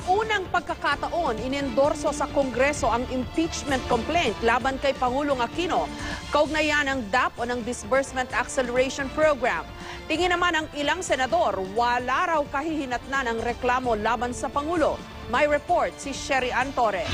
unang pagkakataon, inendorso sa Kongreso ang impeachment complaint laban kay Pangulong Aquino. Kaugnayan ng DAP o ng Disbursement Acceleration Program. Tingin naman ng ilang senador, wala raw kahihinatnan ang reklamo laban sa Pangulo. May report si Sherry Ann Torres.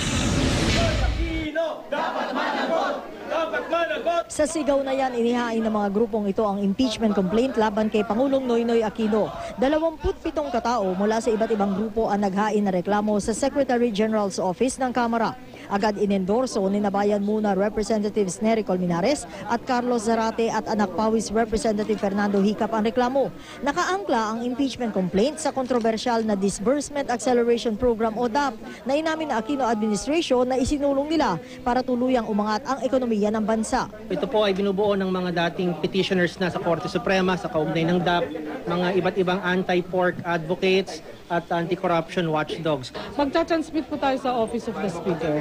Sa sigaw na yan, inihain ng mga grupong ito ang impeachment complaint laban kay Pangulong Noynoy Aquino. 27 katao mula sa iba't ibang grupo ang naghain na reklamo sa Secretary General's Office ng Kamara. Agad inendorso ni Nabayan Muna Representatives Nery Colmenares at Carlos Zarate at Anak Pawis Representative Fernando Hicap ang reklamo. Nakaangkla ang impeachment complaint sa kontrobersyal na Disbursement Acceleration Program o DAP na inamin na Aquino administration na isinulong nila para tuluyang umangat ang ekonomiya ng bansa. Ito po ay binubuo ng mga dating petitioners na sa Korte Suprema sa kaugnay ng DAP, mga iba't ibang anti-pork advocates at anti-corruption watchdogs. Magta-transmit po tayo sa Office of the Speaker.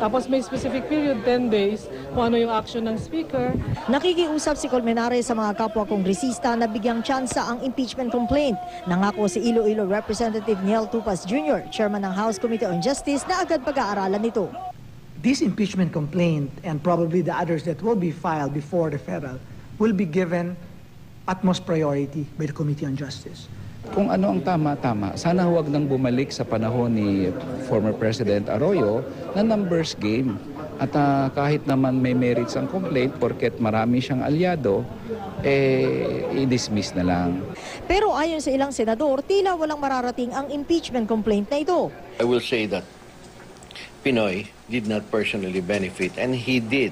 Tapos may specific period, 10 days, kung ano yung action ng Speaker. Nakikiusap si Colmenares sa mga kapwa kongresista na bigyang tsansa ang impeachment complaint. Nangako si Iloilo Representative Niel Tupas Jr., Chairman ng House Committee on Justice, na agad pag-aaralan nito. This impeachment complaint and probably the others that will be filed before the federal will be given utmost priority by the Committee on Justice. Kung ano ang tama-tama, sana huwag nang bumalik sa panahon ni former President Arroyo na numbers game. At kahit naman may merits ang complaint, porket marami siyang alyado, i-dismiss na lang. Pero ayon sa ilang senador, tila walang mararating ang impeachment complaint na ito. I will say that Pinoy did not personally benefit and he did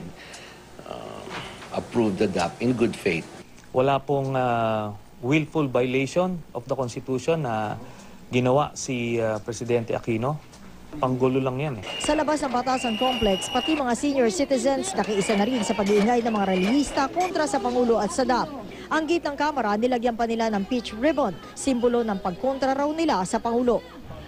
approve the DAP in good faith. Wala pong willful violation of the Constitution na ginawa si Presidente Aquino. Panggulo lang yan eh. Sa labas ng Batasan Complex, pati mga senior citizens nakiisa na rin sa pag-iingay ng mga relihista kontra sa Pangulo at sa DAP. Ang gate ng Kamara, nilagyan pa nila ng peach ribbon, simbolo ng pagkontra raw nila sa Pangulo.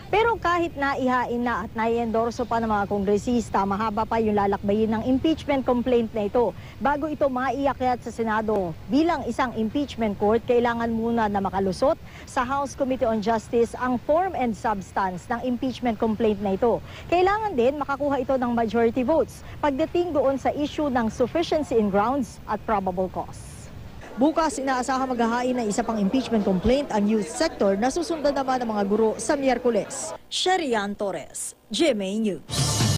Pero kahit naihain na at naiendorso pa ng mga kongresista, mahaba pa yung lalakbayin ng impeachment complaint na ito. Bago ito maiakyat sa Senado bilang isang impeachment court, kailangan muna na makalusot sa House Committee on Justice ang form and substance ng impeachment complaint na ito. Kailangan din makakuha ito ng majority votes pagdating doon sa issue ng sufficiency in grounds at probable cause. Bukas, inaasahan maghahain ng isa pang impeachment complaint ang youth sector na susundan naman ng mga guro sa Miyerkules. Sherry Ann Torres, GMA News.